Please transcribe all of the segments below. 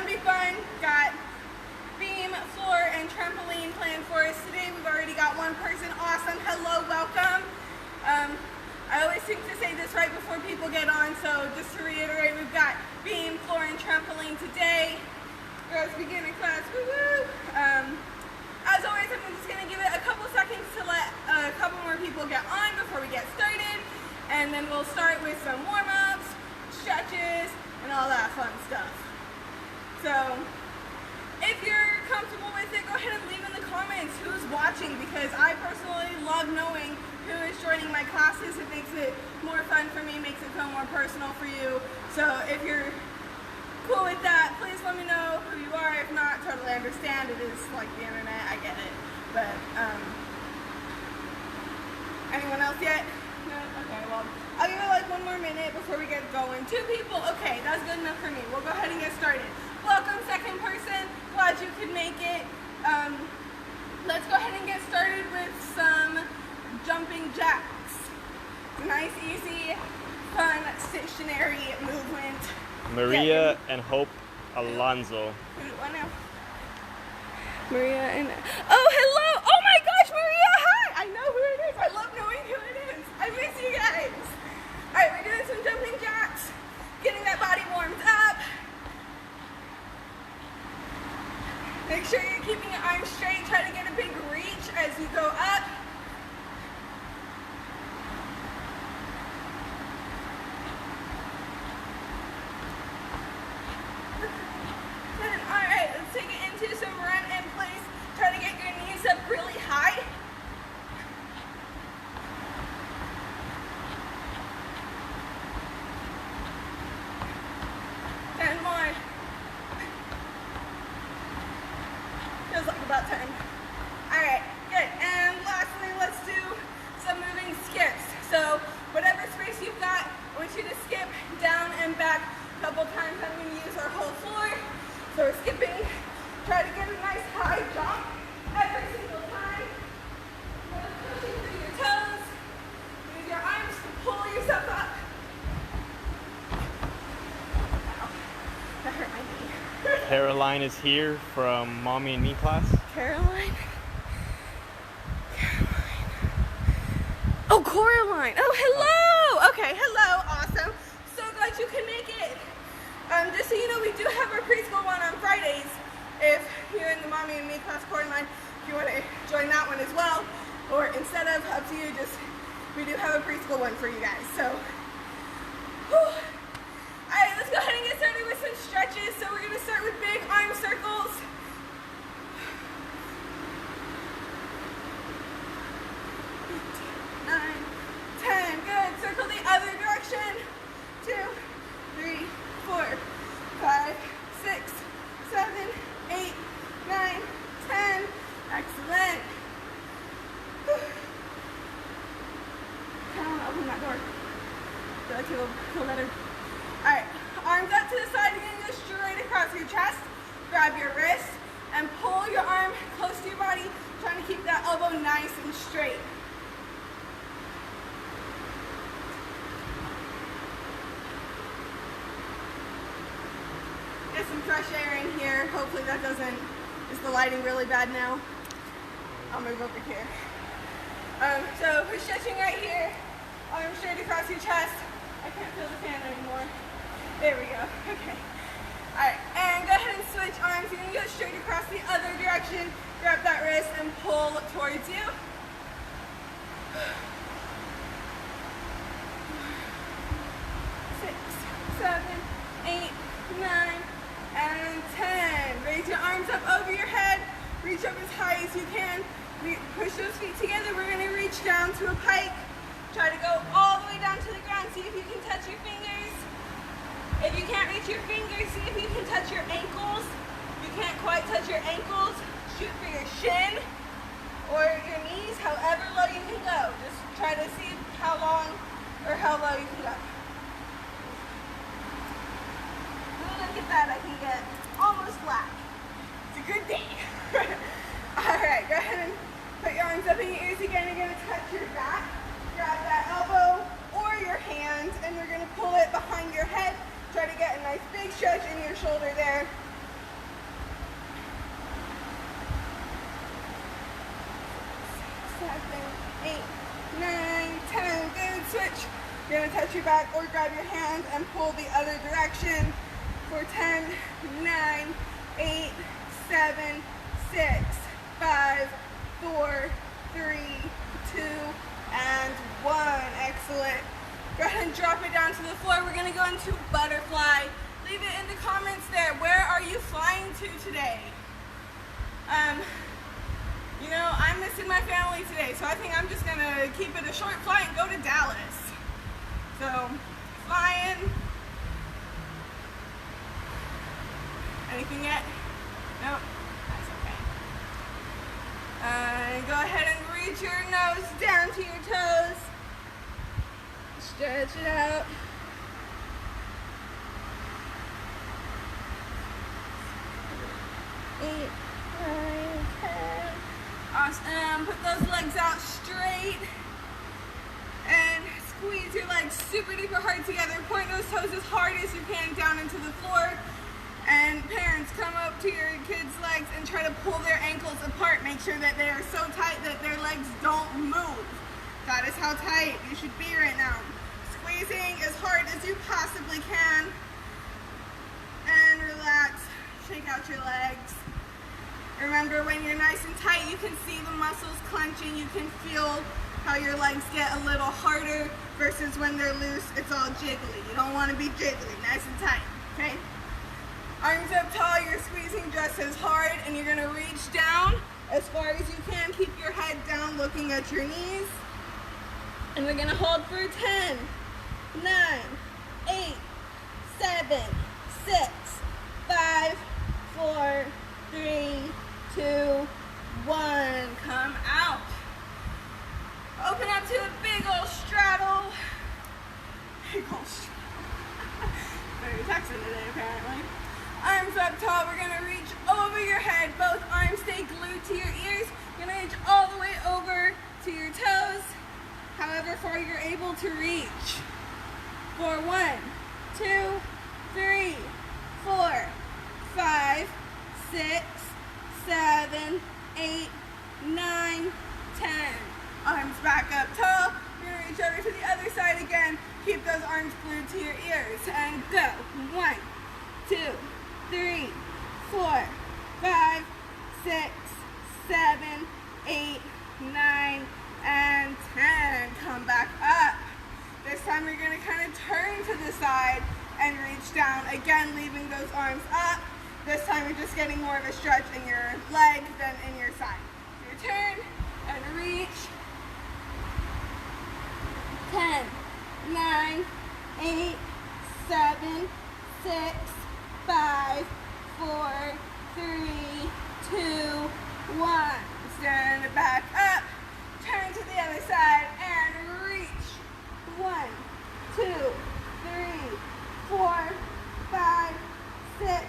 gonna be fun. Got beam, floor, and trampoline planned for us today. We've already got one person. Awesome. Hello, welcome. I always think to say this right before people get on, so just to reiterate, we've got beam, floor, and trampoline today. Girls beginner class, woo-woo. As always, I'm just gonna give it a couple seconds to let a couple more people get on before we get started. And then we'll start with some warm-ups, stretches, and all that fun stuff. So, if you're comfortable with it, go ahead and leave in the comments who's watching, because I personally love knowing who is joining my classes. It makes it more fun for me, makes it feel more personal for you. So if you're cool with that, please let me know who you are. If not, totally understand. It is like the internet, I get it. But, anyone else yet? No? Okay, well, I'll give it like one more minute before we get going. 2 people, okay, that's good enough for me. We'll go ahead and get started. Welcome, second person. Glad you could make it. Let's go ahead and get started with some jumping jacks. Nice, easy, fun, stationary movement. Maria and Hope Alonso. What now? Maria and... Oh, hello! Oh my gosh, Maria, hi! I know who it is. I love knowing who it is. I miss you guys. All right, we're doing some jumping jacks, getting that body warmed up. Make sure you're keeping your arms straight. Try to get a big reach as you go up. Alright, let's take it into some run and place. Try to get your knees up really high. Ten more. Feels like about 10. Alright, good. And lastly, let's do some moving skips. So, whatever space you've got, I want you to skip down and back a couple times. I'm going to use our whole floor. So we're skipping. Try to get a nice high jump every single time. Pushing through your toes. Use your arms to pull yourself up. Ow. That hurt my knee. Caroline is here from Mommy and Me class. Caroline? Oh, Coraline. Oh, hello. Okay, hello. Awesome. So glad you can make it. Just so you know, we do have our preschool one on Fridays. If you're in the Mommy and Me class, Coraline, if you want to join that one as well, or instead of, up to you, just, we do have a preschool one for you guys. So, whew. All right, let's go ahead and get started with some stretches. So we're going to start with big arm circles. 8, 9, 10, good. Circle the other direction. 2, 3, 4, 5, 6, 7, 8, 9, 10. Excellent. Come on, open that door. Feel like you'll let her. Alright, arms up to the side. You're going to go straight across your chest. Grab your wrist and pull your arm close to your body, trying to keep that elbow nice and straight. Get some fresh air in here. Hopefully that doesn't, is the lighting really bad now? I'll move over here. So we're stretching right here. Arms straight across your chest. I can't feel the fan anymore. There we go. Okay. Alright, and go ahead and switch arms. You're going to go straight across the other direction. Grab that wrist and pull towards you. 6, 7, 8, 9, and 10. Raise your arms up over your head. Reach up as high as you can. Push those feet together. We're going to reach down to a pike. Try to go all the way down to the ground. See if you can touch your fingers. If you can't reach your fingers, see if you can touch your ankles. If you can't quite touch your ankles, shoot for your shin or your knees, however low you can go. Just try to see how long or how low you can go. Look at that, I can get almost flat. It's a good day. Alright, go ahead and put your arms up in your ears again. You're going to touch your back. Grab that elbow or your hand, and you're going to pull it behind your head. Try to get a nice big stretch in your shoulder there. 8, 9, 10. Good. Switch. You're gonna touch your back or grab your hand and pull the other direction for 10, 9, 8, 7, 6, 5, 4, 3, 2, and 1. Excellent. Go ahead and drop it down to the floor. We're gonna go into butterfly. Leave it in the comments there. Where are you flying to today? You know, I'm missing my family today, so I think I'm just gonna keep it a short flight and go to Dallas. So, flying. Anything yet? No? That's okay. Go ahead and reach your nose down to your toes. Stretch it out. Eight, 9, 10. Awesome. Put those legs out straight. And squeeze your legs super duper hard together. Point those toes as hard as you can down into the floor. And parents, come up to your kids' legs and try to pull their ankles apart. Make sure that they are so tight that their legs don't move. That is how tight you should be right now. Squeezing as hard as you possibly can. And relax. Shake out your legs. Remember, when you're nice and tight, you can see the muscles clenching. You can feel how your legs get a little harder versus when they're loose, it's all jiggly. You don't want to be jiggly, nice and tight, okay? Arms up tall, you're squeezing just as hard, and you're gonna reach down as far as you can. Keep your head down, looking at your knees. And we're gonna hold for 10, 9, 8, 7, 6, 5, 4, 3, 2, 1. Come out. Open up to a big old straddle. Big old straddle. Very Texan today, apparently. Arms up tall. We're going to reach over your head. Both arms stay glued to your ears. You're going to reach all the way over to your toes, however far you're able to reach. For 1, 2, 3, 4, 5, 6, 7, 8, 9, 10. Arms back up tall. You're going to reach over to the other side again. Keep those arms glued to your ears. And go. 1, 2, 3, 4, 5, 6, 7, 8, 9, and 10. Come back up. This time you're going to kind of turn to the side and reach down. Again, leaving those arms up. This time you're just getting more of a stretch in your leg than in your side. Your turn and reach. 10, 9, 8, 7, 6, 5, 4, 3, 2, 1. Stand it back up. Turn to the other side and reach. 1, 2, 3, 4, 5, 6,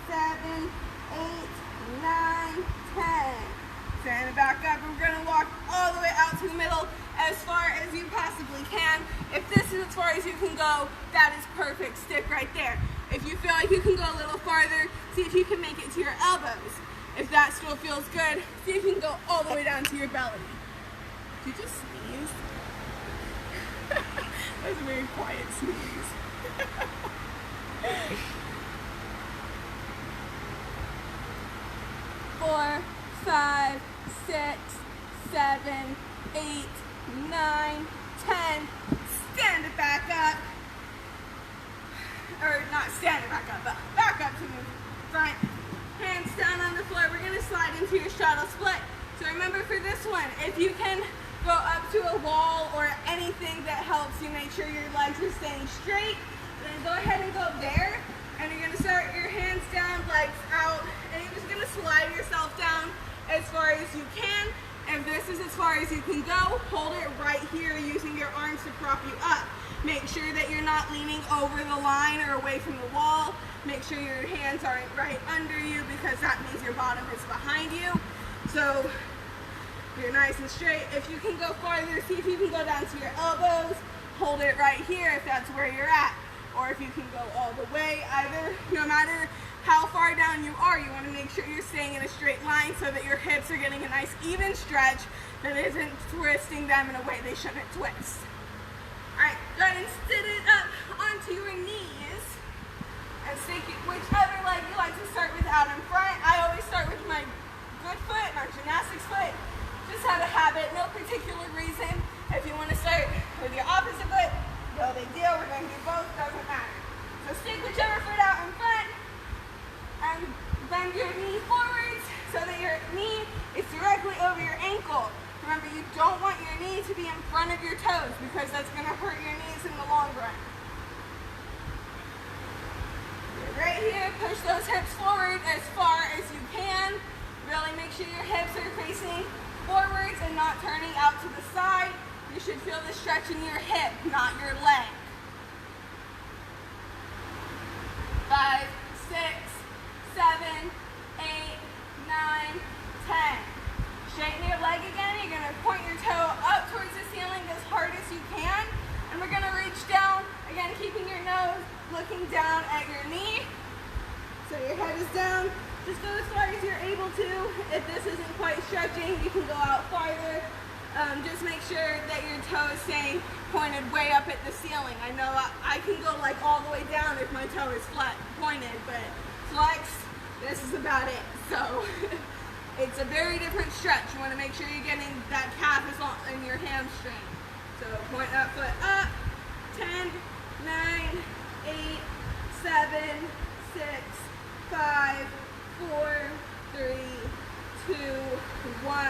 7, 8, 9, 10. Stand it back up. We're going to walk all the way out to the middle as far as you possibly can. If this is as far as you can go, that is perfect. Stick right there. If you feel like you can go a little farther, see if you can make it to your elbows. If that still feels good, see if you can go all the way down to your belly. Did you just sneeze? That was a very quiet sneeze. 4, 5, 6, 7, 8, 9, 10. Stand it back up. Or not stand it back up, but back up to the front. Hands down on the floor. We're going to slide into your straddle split. So remember, for this one, if you can go up to a wall or anything that helps you make sure your legs are staying straight, then go ahead and go there. And you're going to start your hands down, legs out, and you're just going to slide yourself down as far as you can. If this is as far as you can go, hold it right here using your arms to prop you up. Make sure that you're not leaning over the line or away from the wall. Make sure your hands aren't right under you, because that means your bottom is behind you. So you're nice and straight. If you can go farther, see if you can go down to your elbows. Hold it right here if that's where you're at. Or if you can go all the way, either, no matter how far down you are, floor, you want to make sure you're staying in a straight line so that your hips are getting a nice even stretch that isn't twisting them in a way they shouldn't twist. Alright, go ahead and sit it up onto your knees and stick whichever leg you like to start with out in front. I always start with my good foot, my gymnastics foot. Just out of habit, no particular reason. If you want to start with your opposite foot, no big deal. We're going to do both, doesn't matter. So stick whichever foot out in front and bend your knee forwards so that your knee is directly over your ankle. Remember, you don't want your knee to be in front of your toes because that's going to hurt your knees in the long run. Right here, push those hips forward as far as you can. Really make sure your hips are facing forwards and not turning out to the side. You should feel the stretch in your hip, not your leg. 5, 6, 7, 8, 9, 10. Straighten your leg again. You're going to point your toe up towards the ceiling as hard as you can. And we're going to reach down, again, keeping your nose looking down at your knee. So your head is down. Just go as far as you're able to. If this isn't quite stretching, you can go out farther. Just make sure that your toe is staying pointed way up at the ceiling. I know I can go like all the way down if my toe is flat pointed, but flex, this is about it. So it's a very different stretch. You want to make sure you're getting that calf is in your hamstring. So point that foot up. 10, 9, 8, 7, 6, 5, 4, 3, 2, 1.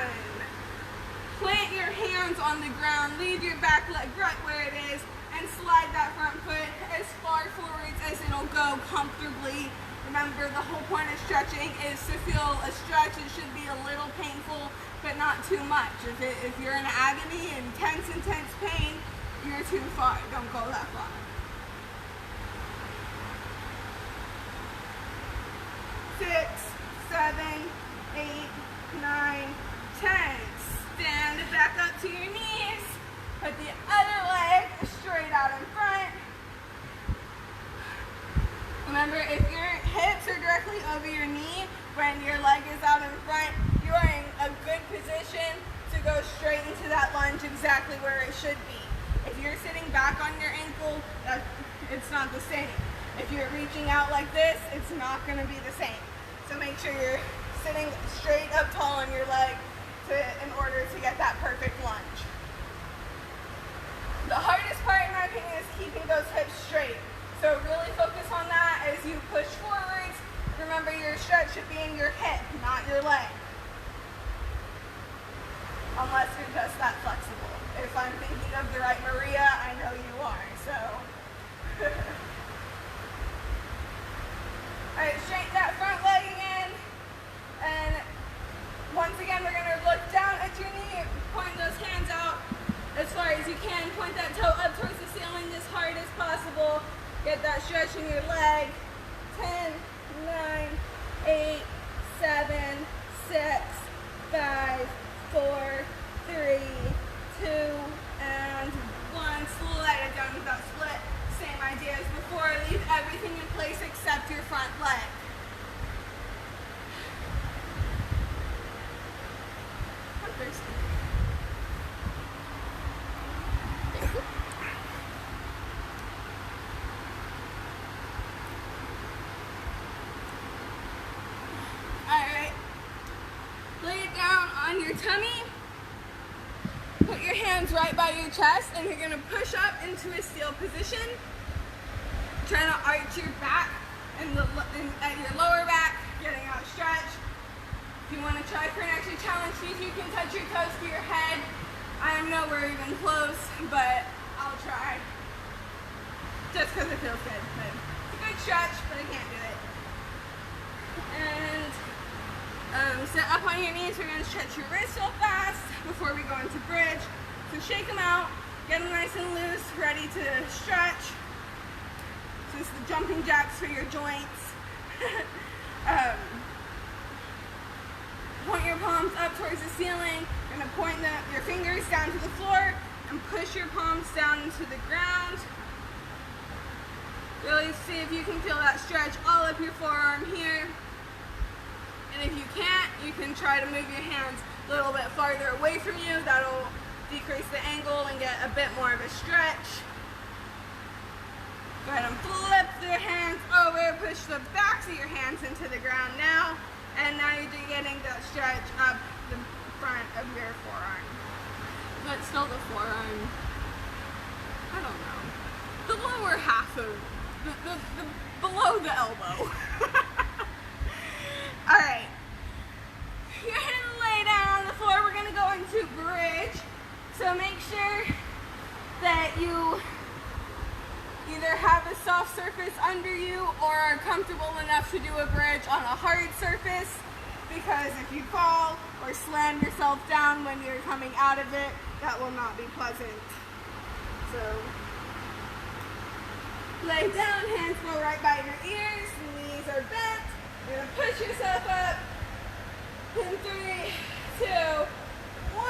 Plant your hands on the ground, leave your back leg right where it is, and slide that front foot as far forwards as it'll go comfortably. Remember, the whole point of stretching is to feel a stretch. It should be a little painful, but not too much. If you're in agony and intense pain, you're too far. Don't go that far. 6, 7, 8, 9, 10. Stand back up to your knees. Put the other leg straight out in front. Remember, if your hips are directly over your knee when your leg is out in front, you are in a good position to go straight into that lunge exactly where it should be. If you're sitting back on your ankle, it's not the same. If you're reaching out like this, it's not going to be the same. So make sure you're sitting straight up tall on your leg in order to get that perfect lunge. The hardest part, in my opinion, is keeping those hips straight. So really focus on that as you push forwards. Remember, your stretch should be in your hip, not your leg. Unless you're just that flexible. If I'm thinking of the right Maria, I know you are, so. Alright, straighten that front leg again. And once again, we're going to look down at your knee, point those hands out as far as you can. Point that toe up towards the ceiling as hard as possible. Get that stretch in your leg. 10, 9, 8, 7, 6, 5, 4, 3, 2, and 1. Slide it down with that split. Same idea as before. Leave everything in place except your front leg. Alright, lay it down on your tummy, put your hands right by your chest, and you're going to push up into a steel position, trying to arch your back and at your lower back, getting out stretch. If you want to try for an extra challenge, see if you can touch your toes to your head. I am nowhere even close, but I'll try. Just because it feels good. But it's a good stretch, but I can't do it. And sit up on your knees. We're going to stretch your wrists real fast before we go into bridge. So shake them out, get them nice and loose, ready to stretch. So it's the jumping jacks for your joints. Point your palms up towards the ceiling. You're going to point your fingers down to the floor and push your palms down into the ground. Really see if you can feel that stretch all up your forearm here. And if you can't, you can try to move your hands a little bit farther away from you. That'll decrease the angle and get a bit more of a stretch. Go ahead and flip the hands over, push the backs of your hands into the ground now, and now you're getting that stretch up the front of your forearm. But still the forearm, I don't know, the lower half of, the below the elbow. Alright, you're gonna lay down on the floor. We're gonna go into bridge, so make sure that you either have a soft surface under you or are comfortable enough to do a bridge on a hard surface, because if you fall or slam yourself down when you're coming out of it, that will not be pleasant. So lay down, hands go right by your ears, knees are bent. You're gonna push yourself up in 3, 2, 1.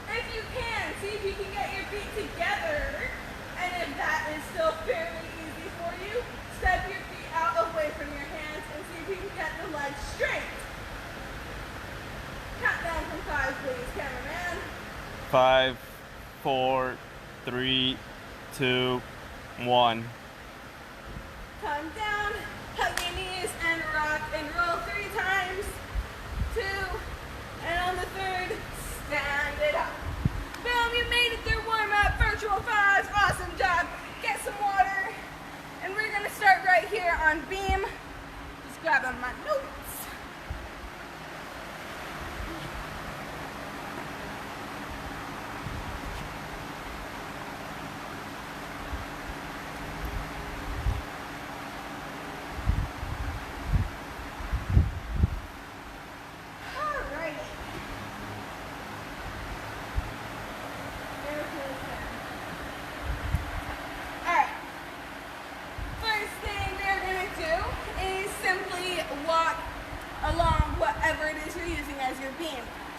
If you can, see if you can get your feet together. And if that is still fairly easy for you, step your feet out away from your hands and see if you can get the legs straight. Count down from 5, please, cameraman. 5, 4, 3, 2, 1. Come down, hug your knees and rock and roll 3 times. 2, and on the 3rd, stand it up. Boom, you made it through warm-up, virtual 5s, awesome job. Get some water, and we're gonna start right here on beam. Just grabbing my notes.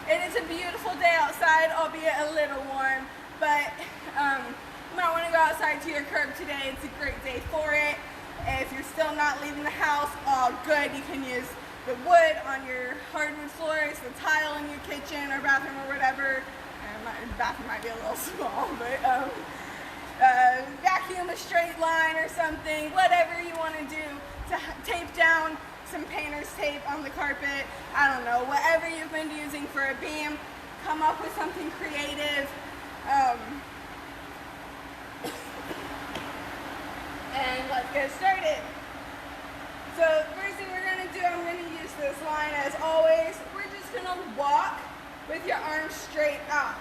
It is a beautiful day outside, albeit a little warm, but you might want to go outside to your curb today. It's a great day for it. If you're still not leaving the house, all good. You can use the wood on your hardwood floors, the tile in your kitchen or bathroom or whatever. The bathroom might be a little small, but vacuum a straight line or something, whatever you want to do to tape down some painter's tape on the carpet. I don't know, whatever you've been using for a beam, come up with something creative. And let's get started. So the first thing we're gonna do, I'm gonna use this line as always. We're just gonna walk with your arms straight out.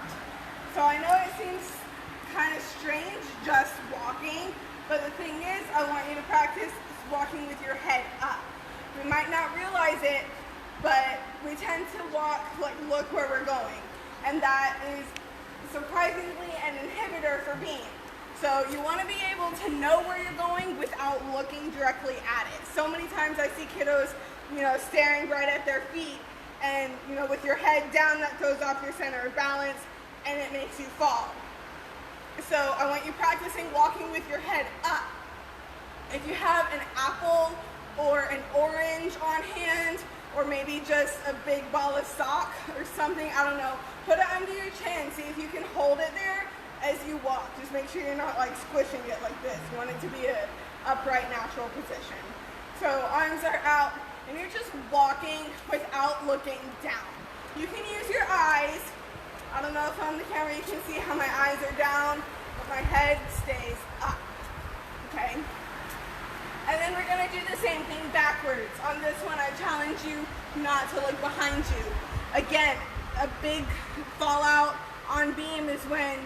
So I know it seems kind of strange just walking, but the thing is, I want you to practice walking with your head up. We might not realize it, but we tend to walk like look where we're going. And that is surprisingly an inhibitor for beam. So you want to be able to know where you're going without looking directly at it. So many times I see kiddos, staring right at their feet, and with your head down, that throws off your center of balance and it makes you fall. So I want you practicing walking with your head up. If you have an apple or an orange on hand, or maybe just a big ball of sock or something, I don't know, put it under your chin, see if you can hold it there as you walk. Just make sure you're not like squishing it like this. You want it to be an upright, natural position. So arms are out, and you're just walking without looking down. You can use your eyes. I don't know if on the camera you can see how my eyes are down, but my head stays up, okay? And then we're gonna do the same thing backwards. On this one, I challenge you not to look behind you. Again, a big fallout on beam is when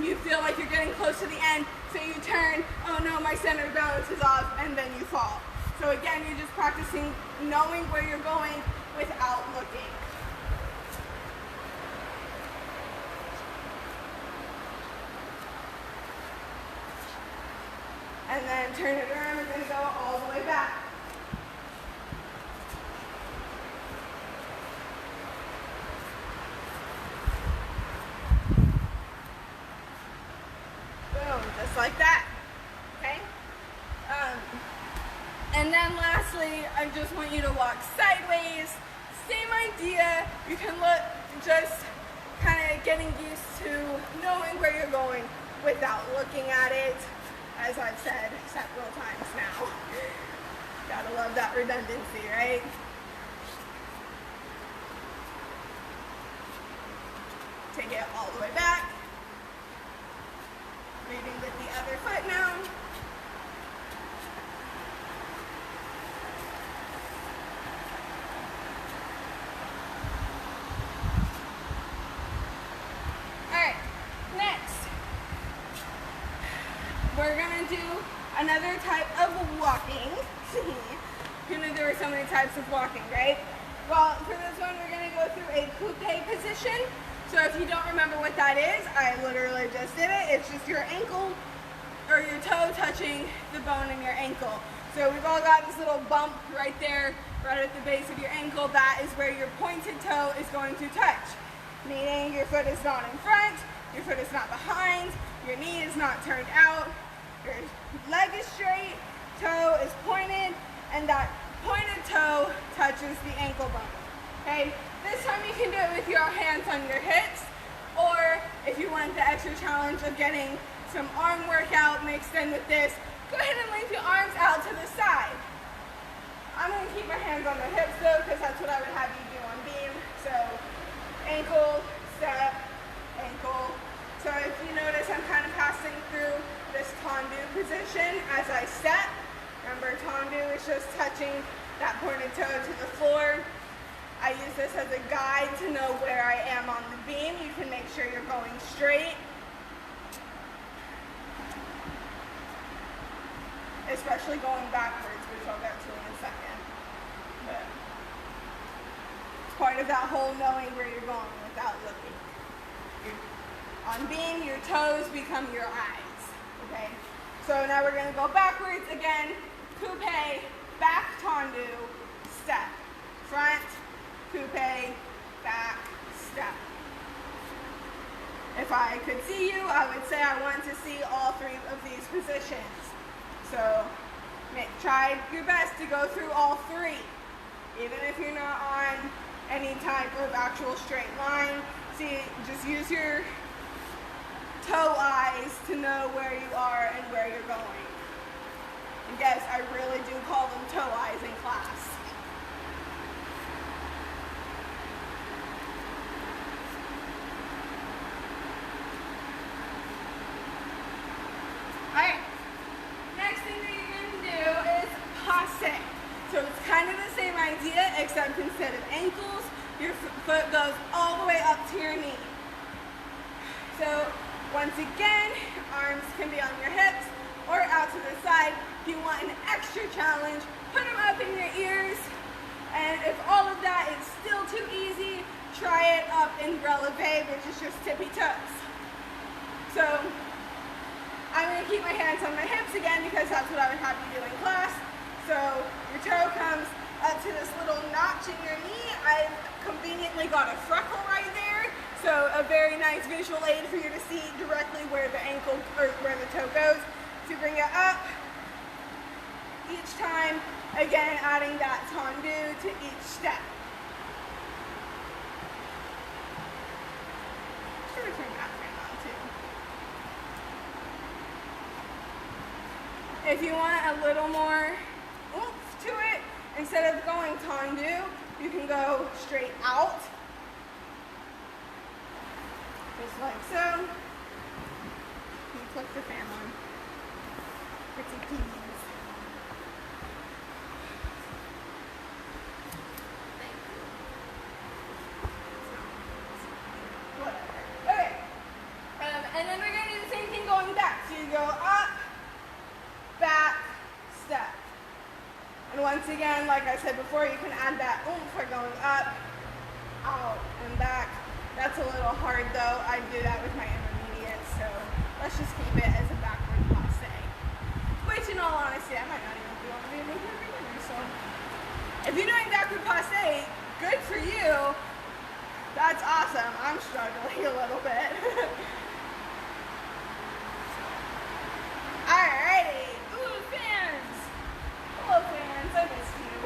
you feel like you're getting close to the end, so you turn, oh no, my center of balance is off, and then you fall. So again, you're just practicing knowing where you're going without looking. And then turn it around, we're going to go all the way back. Boom, just like that, okay? And then lastly, I just want want you to walk sideways. Same idea. You can look, just kind of getting used to knowing where you're going without looking at it, as I've said several times now. Gotta love that redundancy, right? Take it all the way back. Breathing with the other foot now. Alright, next, we're gonna do another type of walking. You know there are so many types of walking, right? Well, for this one, we're gonna go through a coupe position. So if you don't remember what that is, I literally just did it. It's just your ankle or your toe touching the bone in your ankle. So we've all got this little bump right there, right at the base of your ankle. That is where your pointed toe is going to touch. Meaning your foot is not in front, your foot is not behind, your knee is not turned out, your leg is straight, toe is pointed, and that pointed toe touches the ankle bone. Okay? This time you can do it with your hands on your hips, or if you want the extra challenge of getting some arm workout mixed in with this, go ahead and lengthen your arms out to the side. I'm going to keep my hands on the hips though, because that's what I would have you do on beam. So ankle, step, ankle. So if you notice, I'm kind of passing through this tendu position as I step. Remember, tendu is just touching that pointed toe to the floor. I use this as a guide to know where I am on the beam. You can make sure you're going straight. Especially going backwards, which I'll get to in a second. But it's part of that whole knowing where you're going without looking. On beam, your toes become your eyes. Okay? So now we're going to go backwards again. Coupe, back tendu, step. Front, coupe, back, step. If I could see you, I would say I want to see all three of these positions. So try your best to go through all three. Even if you're not on any type of actual straight line, see, just use your toe eyes to know where you are and where you're going. And yes, I really do call them toe eyes in class. Alright, next thing that you're going to do is passe. So it's kind of the same idea, except instead of ankles, your foot goes all the way up to your knee. So once again, arms can be on your hips or out to the side. If you want an extra challenge, put them up in your ears. And if all of that is still too easy, try it up in releve, which is just tippy toes. So I'm going to keep my hands on my hips again because that's what I would have you do in class. So your toe comes up to this little notch in your knee. I've conveniently got a freckle right there. So a very nice visual aid for you to see directly where the ankle or where the toe goes. To bring it up each time, again adding that tendu to each step. Should we turn that fan on too? If you want a little more oomph to it, instead of going tendu, you can go straight out. Just like so. You click the fan on. Pretty please. Thank you. Whatever. Okay. And then we're going to do the same thing going back. So you go up, back, step. And once again, like I said before, you can add that oomph for going up, out, and back. That's a little hard though. I do that with my intermediate, so let's just keep it as a backward passe. Which in all honesty, I might not even be able to do it either, so. If you're doing backward passe, good for you. That's awesome. I'm struggling a little bit. Alrighty. Ooh, fans. Hello, fans. I missed you.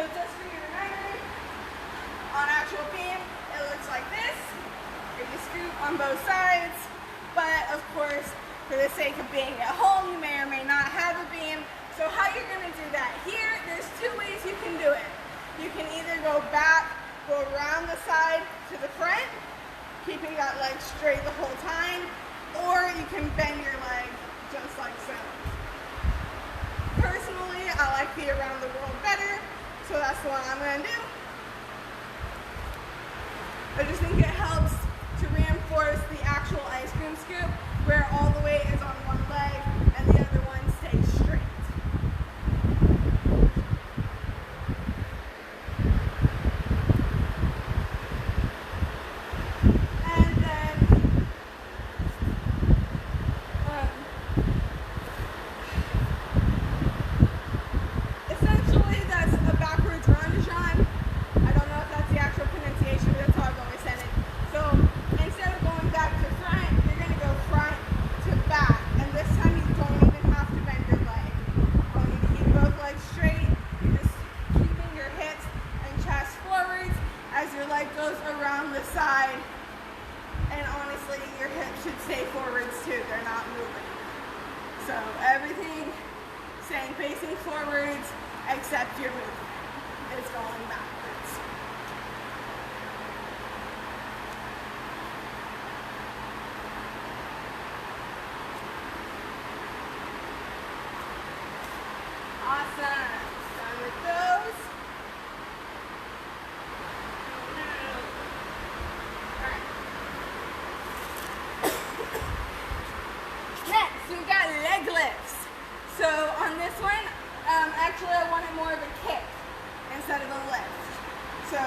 So just for your reminder, on actual beam, it looks like this. You scoop on both sides, but of course, for the sake of being at home, you may or may not have a beam. So how you're gonna do that? Here, there's two ways you can do it. You can either go back, go around the side to the front, keeping that leg straight the whole time, or you can bend your leg just like so. Personally, I like the around the world better, so that's the one I'm gonna do. I just think it helps to reinforce the actual ice cream scoop, where all the weight is on one leg and the other one stays straight. And then essentially that's a backwards ronde-jean. I don't know if that's the actual pronunciation, but that's how I've always said it. So instead of going back to front, you're going to go front to back. And this time you don't even have to bend your leg. All you need to keep both legs straight. You're just keeping your hips and chest forwards as your leg goes around the side. And honestly, your hips should stay forwards too. They're not moving. So everything staying facing forwards except your movement is going backwards. Awesome. Done with those. Alright. Next, we've got leg lifts. So on this one, actually I wanted more of a kick instead of a lift. So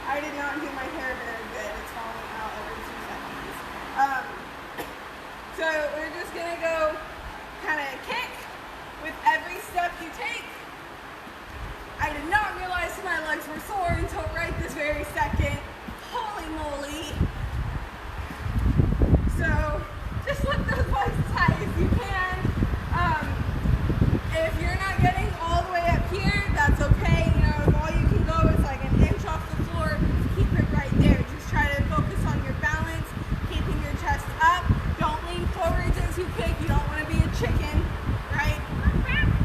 I did not do my hair very good. It's falling out every 2 seconds. So we're just gonna go kind of kick with every step you take. I did not realize my legs were sore until right this very second. Holy moly. So just lift those legs as high as you can. If you're not getting all the way up here, that's okay. You know, if all you can go is like an inch off the floor, keep it right there. Just try to focus on your balance, keeping your chest up. Don't lean forwards as you kick. You don't want to be a chicken, right?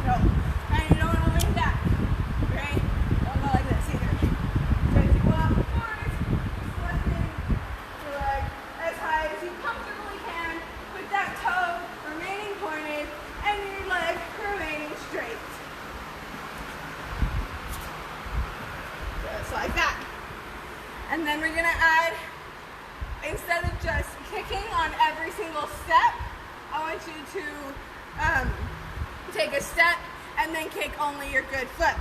No. And you don't want to lean back, okay? Don't go like this either. So as you go up forwards, just lifting your leg as high as you comfortably can with that toe remaining pointed and your leg remaining straight. Just like that. And then we're gonna add, instead of just kicking on every single step, I want you to take a step and then kick only your good foot.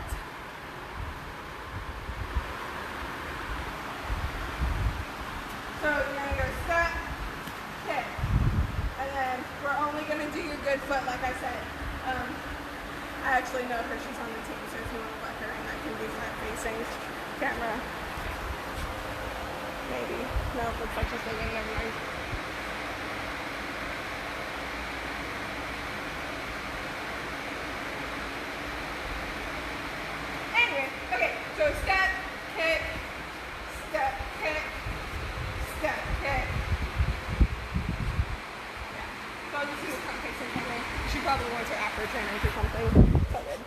So you're gonna go step, kick, and then we're only gonna do your good foot, like I said. I actually know her, she's on the team, so if you want to let her in, I can be front facing camera. Maybe. No, looks like she's thinking, never mind. Anyway, okay, so step, kick, step, kick, step, kick. Yeah, so I'll just use front facing camera. She probably wants her afro trainers or something. So good.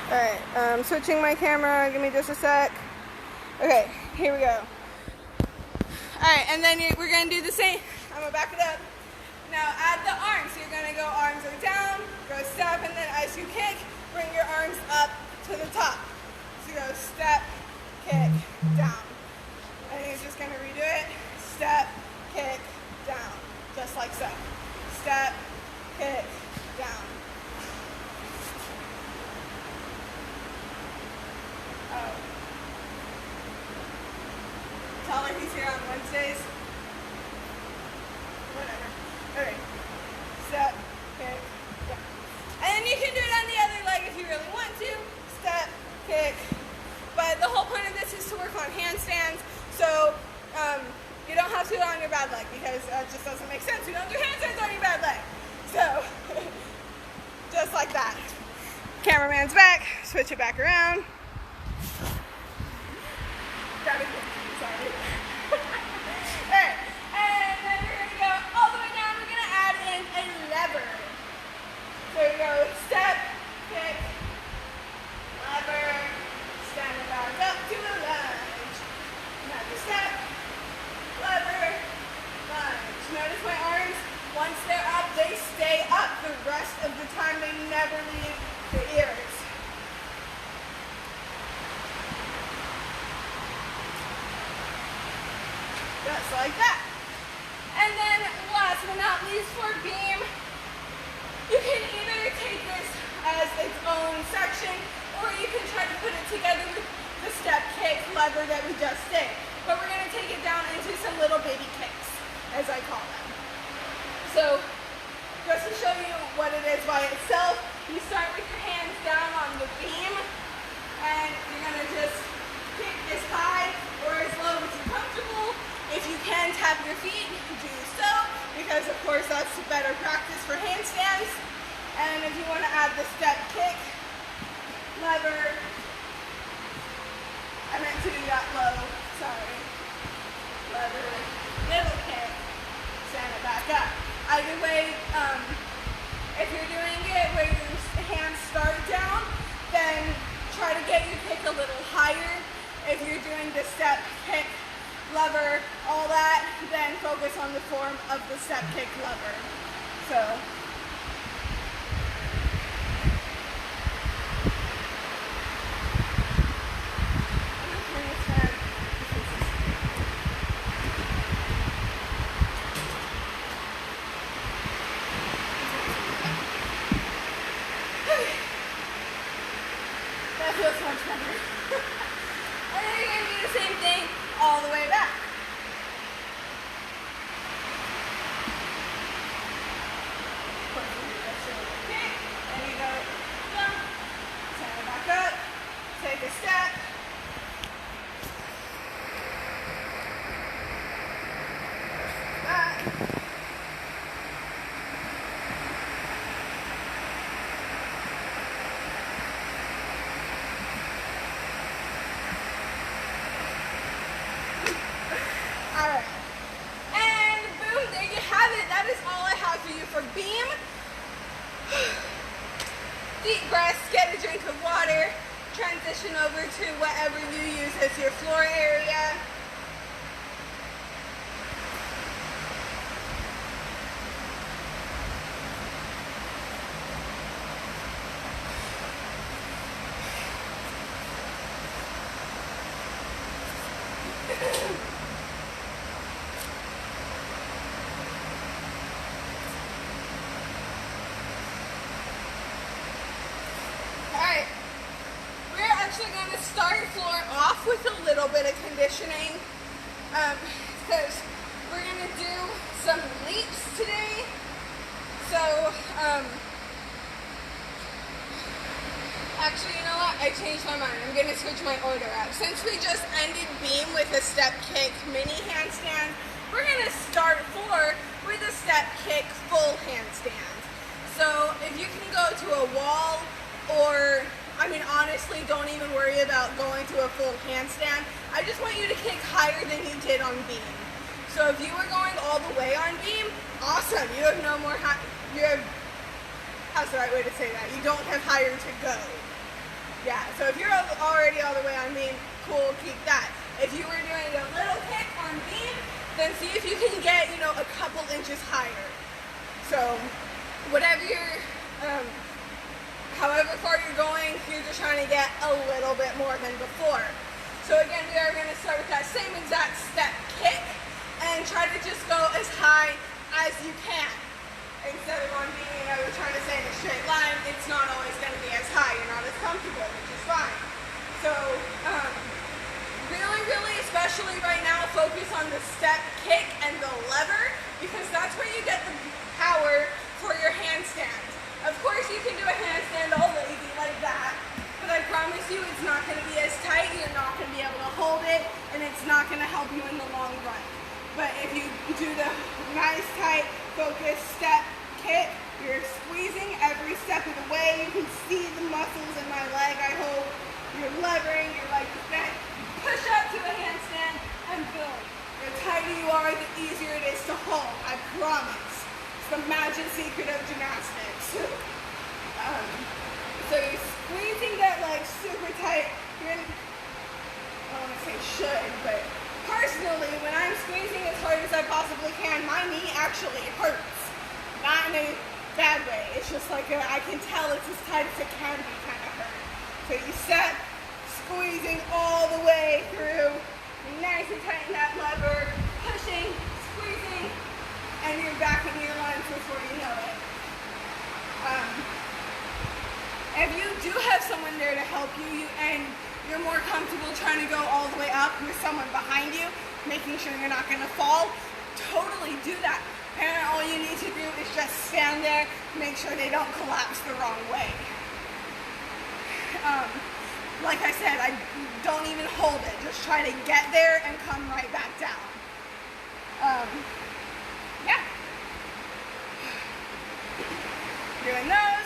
Alright, switching my camera, give me just a sec. Okay, here we go. Alright, and then we're going to do the same. I'm going to back it up. Now add the arms. So you're going to go arms are down, go step, and then as you kick, bring your arms up to the top. So you go step, kick, down. And you're just going to redo it. Step, kick, down. Just like so. Step, kick, down. Oh. Tell her he's here on Wednesdays. Whatever. Alright. Step, kick, down. And then you can do it on the other leg if you really want to. Step, kick. But the whole point of this is to work on handstands. So you don't have to do it on your bad leg because it just doesn't make sense. You don't do handstands on your bad leg. So just like that. Cameraman's back, switch it back around. Sorry. Alright, and then we're gonna go all the way down. We're gonna add in a lever. So we go step, kick, lever, stand it back up to a lunge. Another step, lever, lunge. Notice my arms, once they're up, they stay up the rest of the time. They never leave the ears. Just like that. And then last but not least for beam, you can either take this as its own section or you can try to put it together with the step, kick, lever that we just did. But we're going to take it down into some little baby kicks, as I call them. So just to show you what it is by itself, you start with your hands down on the beam and you're going to just kick as high or as low as you're comfortable. If you can tap your feet, do so, because of course that's better practice for handstands. And if you want to add the step, kick, lever, I meant to do that low, sorry, lever, little kick, stand it back up. Either way, if you're doing it where your hands start down, then try to get your kick a little higher. If you're doing the step, kick, lever, all that, then focus on the form of the step, kick, lever. So, that feels much better. And then you're going to do the same thing all the way back. Okay, there you go. Jump, stand it back up, take a step. Back. Alright, and boom, there you have it. That is all I have for you for beam. Deep breaths, get a drink of water, transition over to whatever you use as your floor area. Alright, we're actually going to start floor off with a little bit of conditioning because we're going to do some leaps today. So, actually, you know what? I changed my mind. I'm going to switch my order up. Since we just ended beam with a step kick mini handstand, we're going to start floor with a step kick full handstand. So if you can go to a wall or, I mean, honestly, don't even worry about going to a full handstand. I just want you to kick higher than you did on beam. So if you were going all the way on beam, awesome. You have no more, how's the right way to say that? You don't have higher to go. Yeah, so if you're already all the way on beam, cool, keep that. If you were doing a little kick on beam, then see if you can get, you know, a couple inches higher. So whatever you're, however far you're going, you're just trying to get a little bit more than before. So again, we are going to start with that same exact step kick and try to just go as high as you can. Instead of on being, you know, you're trying to stay in a straight line, it's not always going to be as high. You're not as comfortable, which is fine. So really, especially right now, focus on the step kick and the lever because that's where you get the power for your handstand. Of course, you can do a handstand all lazy like that, but I promise you it's not going to be as tight, you're not going to be able to hold it, and it's not going to help you in the long run. But if you do the nice, tight, focused step kick, you're squeezing every step of the way. it's as tight as it can be kind of hurt. So you set, squeezing all the way through, nice and tighten that lever, pushing, squeezing, and you're back in your lunge before you know it. If you do have someone there to help you, and you're more comfortable trying to go all the way up with someone behind you, making sure you're not going to fall, totally do that. And all you need to do is just stand there, make sure they don't collapse the wrong way. Like I said, I don't even hold it. Just try to get there and come right back down. Yeah. Doing those.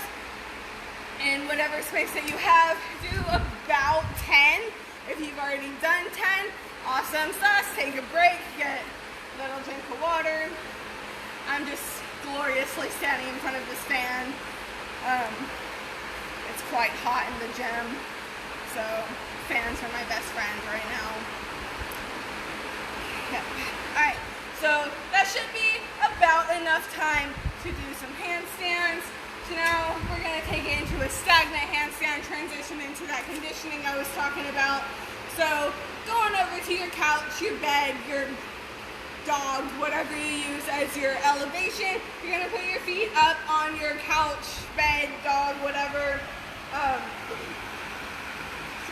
In whatever space that you have, do about 10. If you've already done 10, awesome sauce. Take a break, get a little drink of water. I'm just gloriously standing in front of this fan. It's quite hot in the gym, so fans are my best friend right now. Yeah. Alright, so that should be about enough time to do some handstands. So now we're going to take it into a stagnant handstand, transition into that conditioning I was talking about. So going over to your couch, your bed, your dog, whatever you use as your elevation, you're going to put your feet up on your couch, bed, dog, whatever.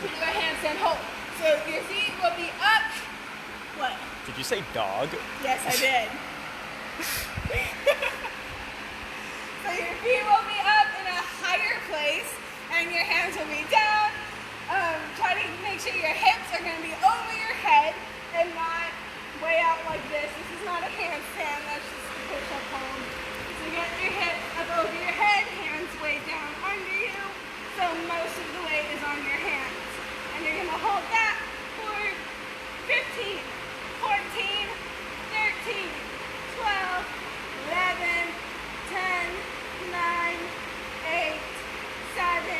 Do a handstand hold. So your feet will be up. What? Did you say dog? Yes, I did. So your feet will be up in a higher place and your hands will be down. Try to make sure your hips are going to be over your head and not way out like this. This is not a handstand, that's just a push-up hold. So get your hips up over your head, hands way down under you. So most of the weight is on your hands. And you're going to hold that for 15, 14, 13, 12, 11, 10, 9, 8, 7,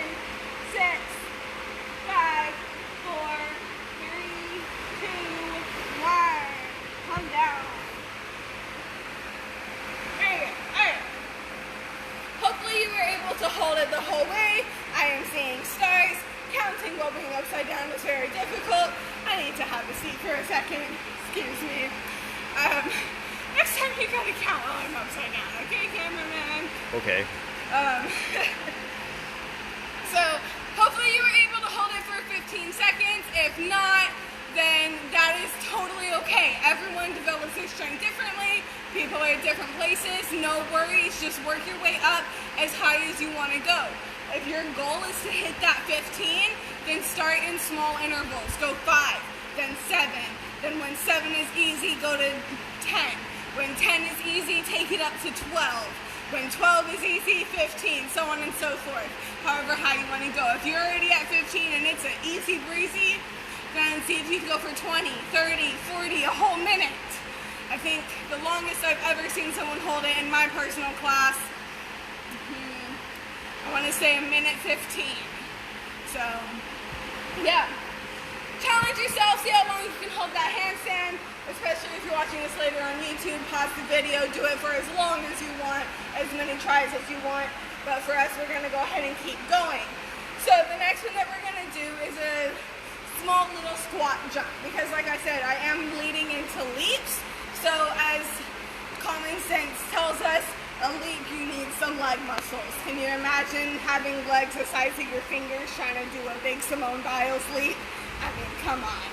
6, 5, 4, 3, 2, 1. Calm down. There you go. Alright. Hopefully you were able to hold it the whole way. I am seeing stars. Counting while being upside down is very difficult. I need to have a seat for a second. Excuse me. Next time you gotta count while I'm upside down, okay, cameraman? Okay. So, hopefully you were able to hold it for 15 seconds. If not, then that is totally okay. Everyone develops their strength differently. People are at different places. No worries. Just work your way up as high as you want to go. If your goal is to hit that 15, then start in small intervals. Go 5, then 7. Then when 7 is easy, go to 10. When 10 is easy, take it up to 12. When 12 is easy, 15, so on and so forth. However high you want to go. If you're already at 15 and it's an easy breezy, then see if you can go for 20, 30, 40, a whole minute. I think the longest I've ever seen someone hold it in my personal class, I want to say a minute 15. So, yeah. Challenge yourself, see how long you can hold that handstand, especially if you're watching this later on YouTube. Pause the video, do it for as long as you want, as many tries as you want. But for us, we're going to go ahead and keep going. So the next one that we're going to do is a small little squat jump, because like I said, I am leading into leaps. So as common sense tells us, a leap, you need some leg muscles. Can you imagine having legs the size of your fingers trying to do a big Simone Biles leap? I mean, come on.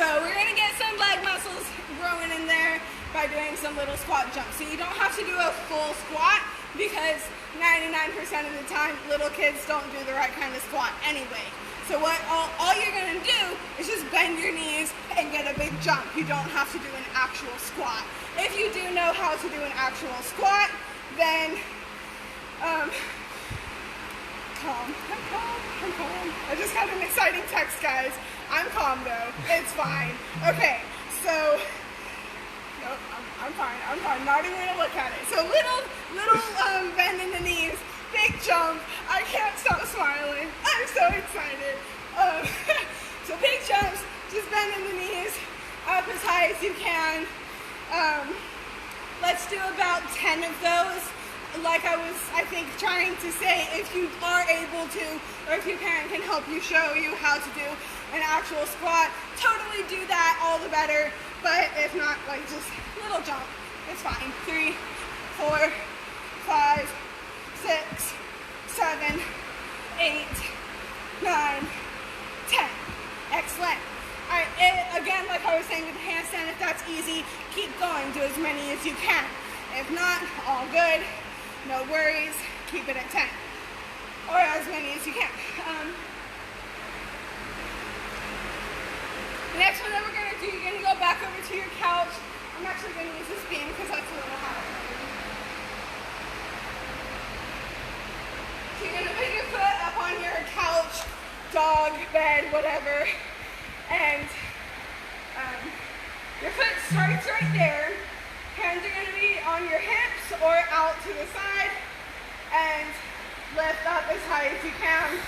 So we're going to get some leg muscles growing in there by doing some little squat jumps. So you don't have to do a full squat, because 99% of the time, little kids don't do the right kind of squat anyway. So what all you're going to do is just bend your knees and get a big jump. You don't have to do an actual squat. If you do know how to do an actual squat, then calm. I'm calm. I just got an exciting text, guys. I'm calm though. It's fine. Okay, so nope, I'm fine. Not even gonna look at it. So little bend in the knees, big jump. I can't stop smiling. I'm so excited. So big jumps, just bend in the knees, up as high as you can. Let's do about 10 of those. like I think, trying to say, if you are able to, or if your parent can help you, show you how to do an actual squat, totally do that, all the better. But if not, like just little jump, it's fine. 3, 4, 5, 6, 7, 8, 9, 10. Excellent. All right, again, like I was saying with the handstand, if that's easy, keep going. Do as many as you can. If not, all good. No worries. Keep it at 10. Or as many as you can. The next one that we're going to do, you're going to go back over to your couch. I'm actually going to use this beam because that's a little higher. So you're going to put your foot up on your couch, dog, bed, whatever. And your foot starts right there. Hands are going to be on your hips or out to the side. And lift up as high as you can,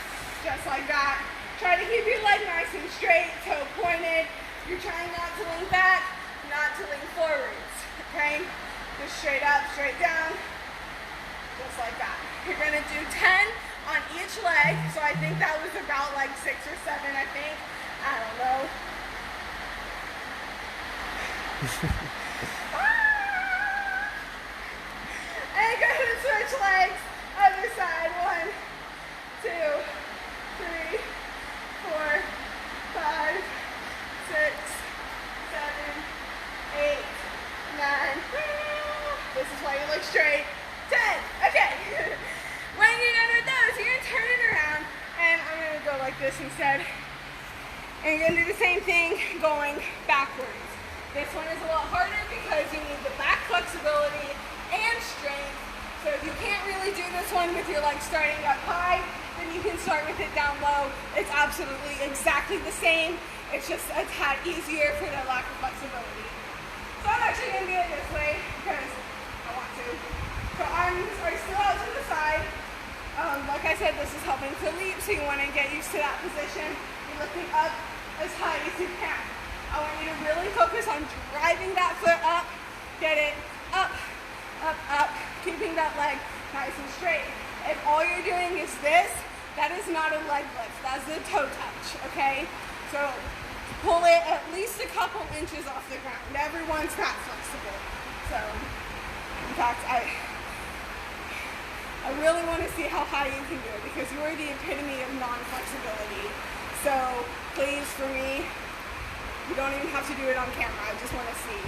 just like that. Try to keep your leg nice and straight, toe pointed. You're trying not to lean back, not to lean forwards, okay? Just straight up, straight down, just like that. You're gonna do 10 on each leg, so I think that was about like 6 or 7, I think. I don't know. And go ahead and switch legs, other side. 1, 2, 3, 4, 5, 6, 7, 8, 9. This is why you look straight. 10. Okay. When you're done with those, you're gonna turn it around, and I'm gonna go like this instead. And you're gonna do the same thing going backwards. This one is a lot harder because you need the back flexibility and strength. So if you can't really do this one with your legs starting up high, then you can start with it down low. It's absolutely exactly the same. It's just a tad easier for the lack of flexibility. So I'm actually gonna do it this way because I want to. So arms are still out to the side. Like I said, this is helping to leap, so you wanna get used to that position. You're lifting up as high as you can. I want you to really focus on driving that foot up, get it up, up, up, keeping that leg nice and straight. If all you're doing is this, that is not a leg lift, that's a toe touch, okay? So pull it at least a couple inches off the ground. Everyone's not flexible. So, in fact, I really want to see how high you can do it because you are the epitome of non-flexibility. So, please, for me, you don't even have to do it on camera. I just want to see.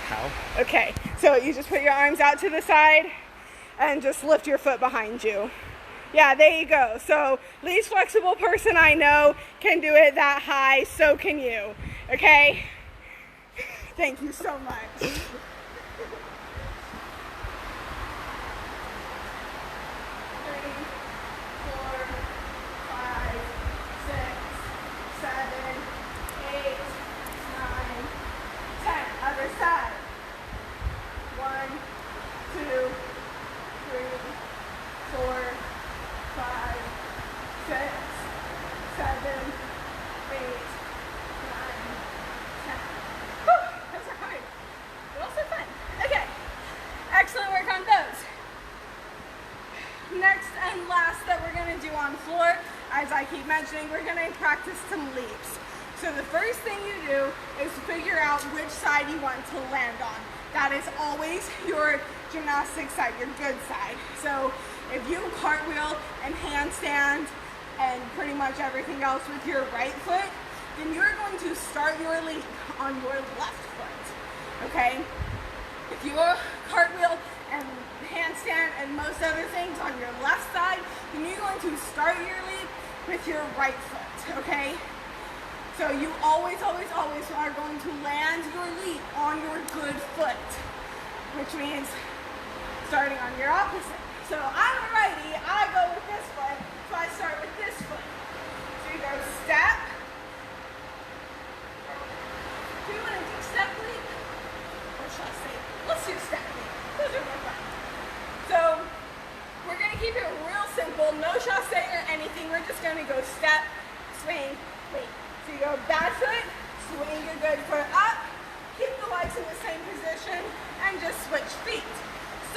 How? Okay, so you just put your arms out to the side and just lift your foot behind you. Yeah, there you go. So, least flexible person I know can do it that high, so can you. Okay? Thank you so much. 4, as I keep mentioning, we're going to practice some leaps. So the first thing you do is figure out which side you want to land on. That is always your gymnastic side, your good side. So if you cartwheel and handstand and pretty much everything else with your right foot, then you're going to start your leap on your left foot, okay? If you cartwheel and handstand and most other things on your left side, then you're going to start your leap with your right foot, okay? So you always, always, always are going to land your leap on your good foot, which means starting on your opposite. So I'm a righty, I go with this foot, so I start with this foot. So you go step. Do you want to do step leap? Or shall I say, let's do step leap. Those are more fun. So we're going to keep it real simple, no chasse or anything. We're just going to go step, swing, leap. So you go bad foot, swing your good foot up, keep the legs in the same position, and just switch feet.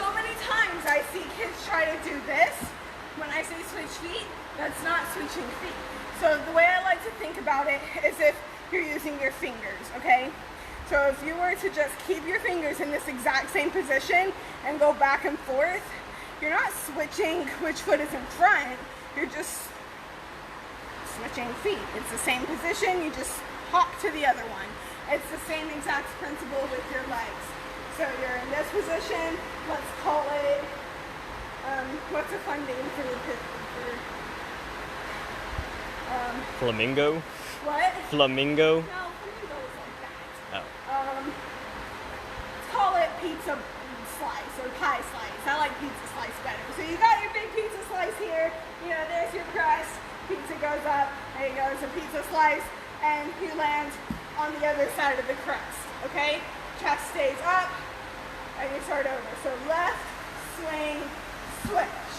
So many times I see kids try to do this. When I say switch feet, that's not switching feet. So the way I like to think about it is if you're using your fingers, okay? So if you were to just keep your fingers in this exact same position and go back and forth, you're not switching which foot is in front, you're just switching feet. It's the same position, you just hop to the other one. It's the same exact principle with your legs. So you're in this position, let's call it, what's a fun name for Flamingo? what? Flamingo? No, flamingo is like that. Oh. Let's call it pizza slice or pie slice. I like pizza slice better. So you got your big pizza slice here, you know, there's your crust, pizza goes up, there you go, it's a pizza slice, and you land on the other side of the crust, okay? Chest stays up, and you start over. So left, swing, switch.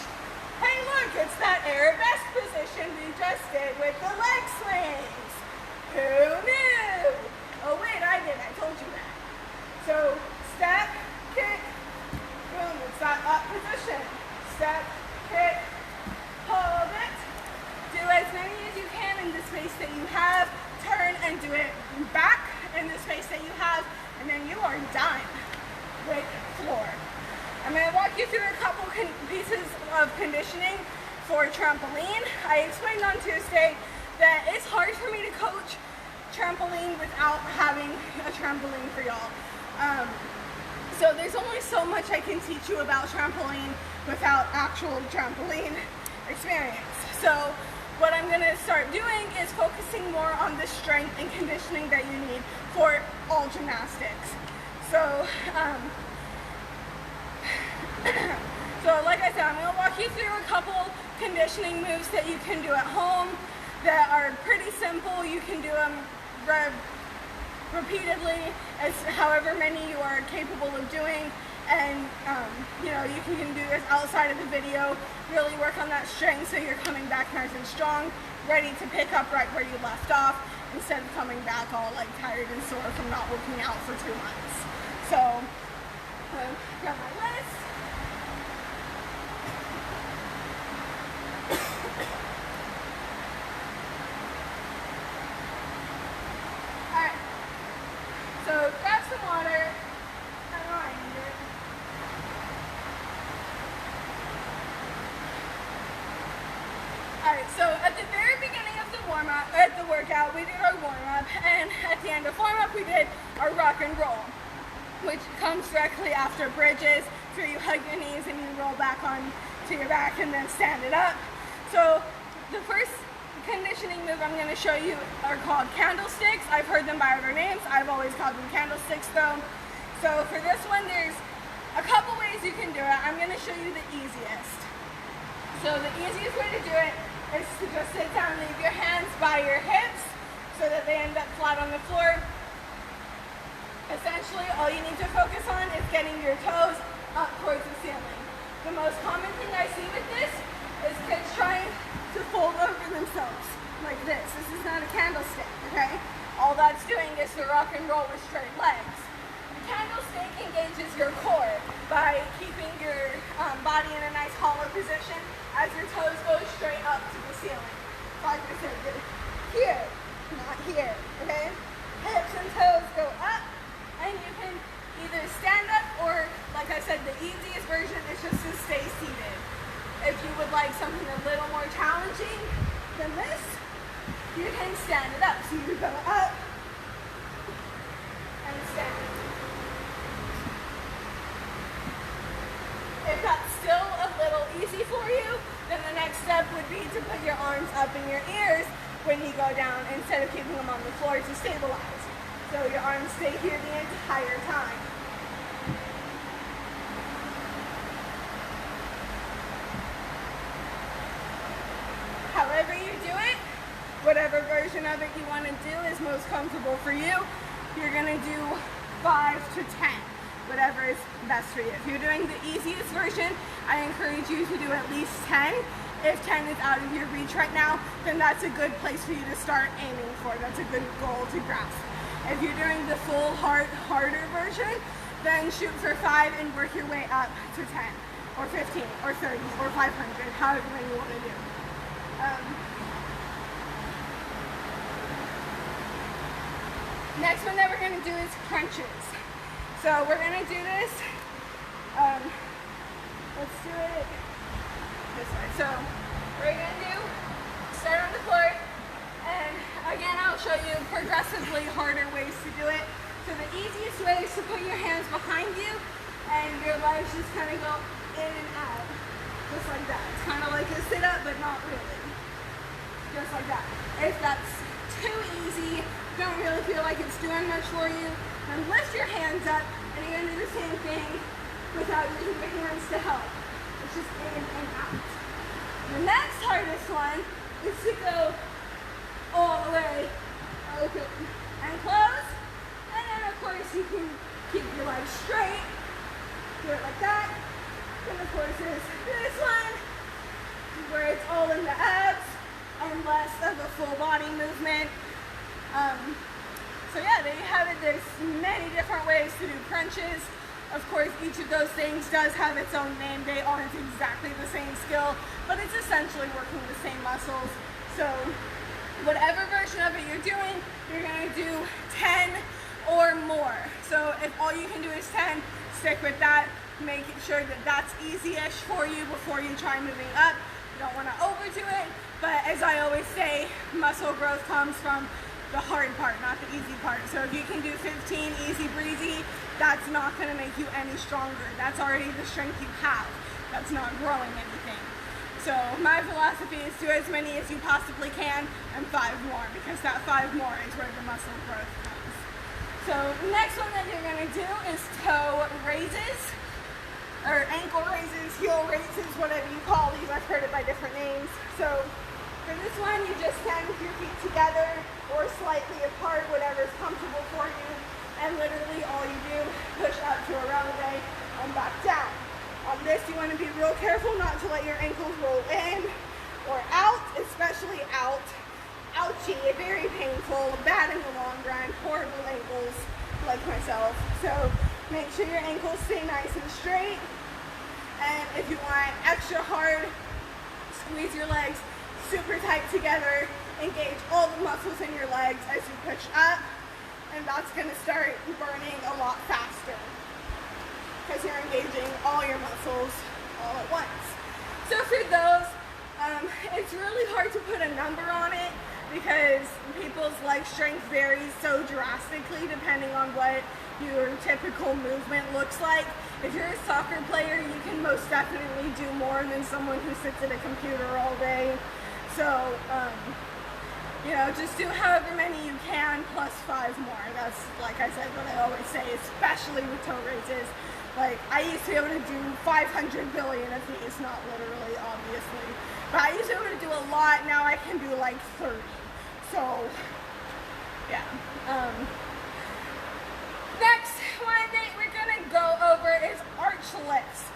Hey look, it's that arabesque position we just did with the leg swings. Who knew? Oh wait, I did, I told you that. So step, kick, boom, it's that up position. Step, kick, hold it. Do as many as you can in the space that you have. Turn and do it back in the space that you have, and then you are done with floor. I'm going to walk you through a couple pieces of conditioning for trampoline. I explained on Tuesday that it's hard for me to coach trampoline without having a trampoline for y'all. So there's only so much I can teach you about trampoline without actual trampoline experience. So what I'm going to start doing is focusing more on the strength and conditioning that you need for all gymnastics. So, like I said, I'm going to walk you through a couple conditioning moves that you can do at home that are pretty simple. You can do them repeatedly, as however many you are capable of doing. And you know, you can do this outside of the video, really work on that strength so you're coming back nice and strong, ready to pick up right where you left off, instead of coming back all like tired and sore from not working out for 2 months. So, grab my list. Alright, so grab some water. I know I need it. Alright, so at the very beginning of the workout, we did our warm-up, and at the end of warm-up, we did our rock and roll, which comes directly after bridges. So you hug your knees and you roll back on to your back and then stand it up. So the first conditioning move I'm going to show you are called candlesticks. I've heard them by other names. I've always called them candlesticks though. So for this one, there's a couple ways you can do it. I'm going to show you the easiest. So the easiest way to do it is to just sit down, leave your hands by your hips so that they end up flat on the floor. Essentially, all you need to focus on is getting your toes up towards the ceiling. The most common thing I see with this is kids trying to fold over themselves like this. This is not a candlestick, okay? All that's doing is to rock and roll with straight legs. The candlestick engages your core by keeping your body in a nice hollow position as your toes go straight up to the ceiling. Like I said, you're here, not here, okay? Hips and toes go up, and you can either stand up or, like I said, the easiest version is just to stay seated. If you would like something a little more challenging than this, you can stand it up. So you go up and stand. If that's still a little easy for you, then the next step would be to put your arms up in your ears when you go down instead of keeping them on the floor to stabilize. So your arms stay here the entire time. However you do it, whatever version of it you want to do is most comfortable for you, you're going to do 5 to 10. Whatever is best for you. If you're doing the easiest version, I encourage you to do at least 10. If 10 is out of your reach right now, then that's a good place for you to start aiming for. That's a good goal to grasp. If you're doing the full harder version, then shoot for 5 and work your way up to 10 or 15 or 30 or 500, however many you want to do. Next one that we're going to do is crunches. So we're going to do this, let's do it this way. So we're going to do, start on the floor, and again I'll show you progressively harder ways to do it. So the easiest way is to put your hands behind you and your legs just kind of go in and out, just like that. It's kind of like a sit-up, but not really. Just like that. If that's too easy, don't really feel like it's doing much for you, then lift your hands up and you're going to do the same thing without using your hands to help. It's just in and out. The next hardest one is to go all the way open and close. And then of course you can keep your legs straight. Do it like that. And of course there's this one where it's all in the abs and less of a full body movement. So yeah, there you have it. There's many different ways to do crunches. Of course, each of those things does have its own name. They aren't exactly the same skill, but it's essentially working the same muscles. So whatever version of it you're doing, you're gonna do 10 or more. So if all you can do is 10, stick with that. Make sure that that's easy-ish for you before you try moving up. You don't wanna overdo it, but as I always say, muscle growth comes from the hard part, not the easy part. So if you can do 15 easy breezy, that's not gonna make you any stronger. That's already the strength you have. That's not growing anything. So my philosophy is do as many as you possibly can and 5 more, because that 5 more is where the muscle growth comes. So next one that you're gonna do is toe raises, or ankle raises, heel raises, whatever you call these. I've heard it by different names. So for this one, you just stand with your feet together or slightly apart, whatever's comfortable for you. And literally all you do, push up to a releve and back down. On this, you want to be real careful not to let your ankles roll in or out, especially out. Ouchie, very painful, bad in the long run, horrible ankles like myself. So make sure your ankles stay nice and straight. And if you want extra hard, squeeze your legs super tight together, engage all the muscles in your legs as you push up, and that's gonna start burning a lot faster because you're engaging all your muscles all at once. So for those, it's really hard to put a number on it because people's leg strength varies so drastically depending on what your typical movement looks like. If you're a soccer player, you can most definitely do more than someone who sits at a computer all day. So, you know, just do however many you can plus 5 more. That's, like I said, what I always say, especially with toe raises. Like, I used to be able to do 500 billion of these, not literally, obviously. But I used to be able to do a lot. Now I can do like 30. So, yeah. Next one that we're gonna go over is arch lifts.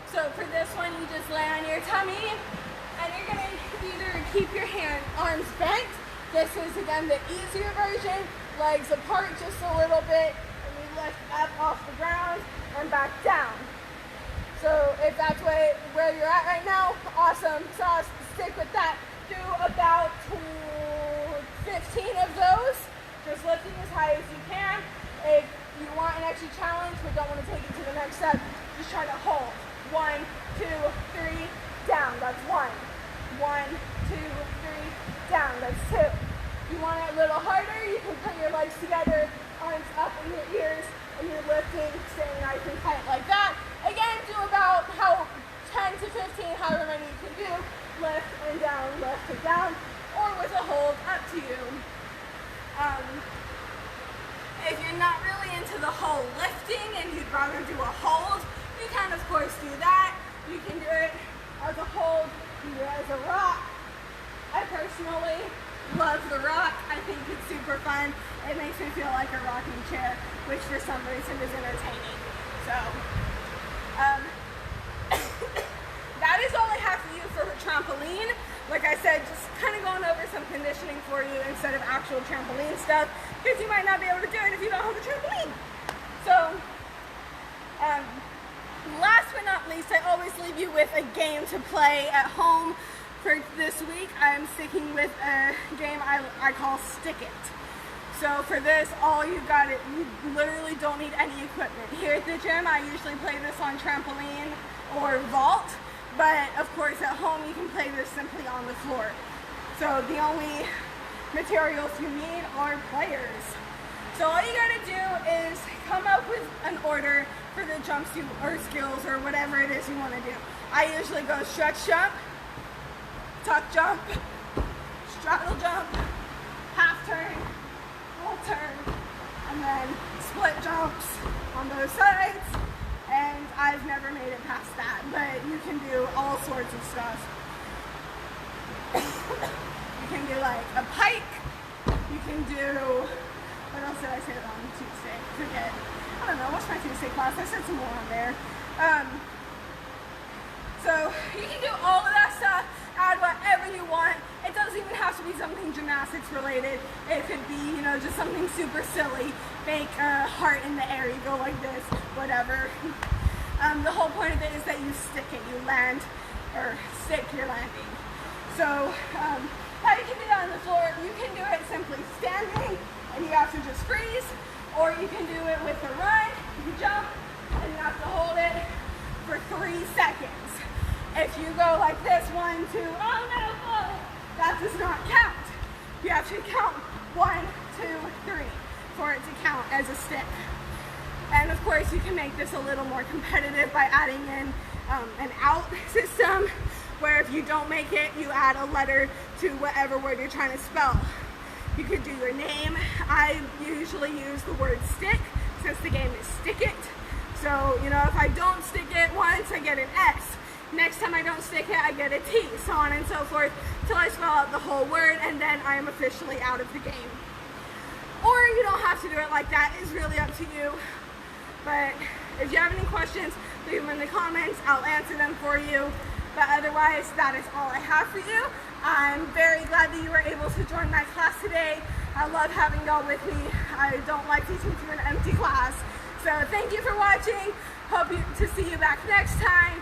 So for this one, you just lay on your tummy and you're gonna either keep your arms bent. This is again the easier version, legs apart just a little bit, and you lift up off the ground and back down. So if that's where you're at right now, awesome sauce, stick with that. Do about 15 of those, just lifting as high as you can. If you want an extra challenge but don't want to take it to the next step, just try to hold. 1, 2, 3, down, that's 1. 1, 2, 3, down, that's 2. If you want it a little harder, you can put your legs together, arms up in your ears, and you're lifting, staying nice and tight like that. Again, do about 10 to 15, however many you can do. Lift and down, or with a hold, up to you. If you're not really into the whole lifting and you'd rather do a hold, you can of course do that. You can do it as a hold, do it as a rock. I personally love the rock. I think it's super fun. It makes me feel like a rocking chair, which for some reason is entertaining. So, that is all I have for you for trampoline. Like I said, just kind of going over some conditioning for you instead of actual trampoline stuff, because you might not be able to do it if you don't have a trampoline. So, Last but not least, I always leave you with a game to play at home. For this week, I'm sticking with a game I call Stick It. So for this, you literally don't need any equipment. Here at the gym, I usually play this on trampoline or vault, but of course at home you can play this simply on the floor. So the only materials you need are players. So all you gotta do is come up with an order for the jumps or skills or whatever it is you wanna do. I usually go stretch jump, tuck jump, straddle jump, half turn, full turn, and then split jumps on both sides. And I've never made it past that, but you can do all sorts of stuff. You can do like a pike, you can do, what else did I say on Tuesday? Forget. I don't know, what's my Tuesday class? I said some more on there. So you can do all of that stuff, add whatever you want. It doesn't even have to be something gymnastics related. It could be, just something super silly. Make a heart in the air, you go like this, whatever. The whole point of it is that you stick it, you land, or stick your landing. So how you can do that on the floor, you can do it simply standing, and you have to just freeze, or you can do it with a run, you jump, and you have to hold it for 3 seconds. If you go like this, 1, 2, oh no, oh, that does not count. You have to count 1, 2, 3 for it to count as a stick. And of course, you can make this a little more competitive by adding in an out system, where if you don't make it, you add a letter to whatever word you're trying to spell. You could do your name. I usually use the word stick, since the game is Stick It. So, if I don't stick it once, I get an S. Next time I don't stick it, I get a T, so on and so forth, till I spell out the whole word, and then I am officially out of the game. Or you don't have to do it like that, it's really up to you. But if you have any questions, leave them in the comments, I'll answer them for you. But otherwise, that is all I have for you. I'm very glad that you were able to join my class today. I love having y'all with me. I don't like teaching to an empty class. So thank you for watching. Hope to see you back next time.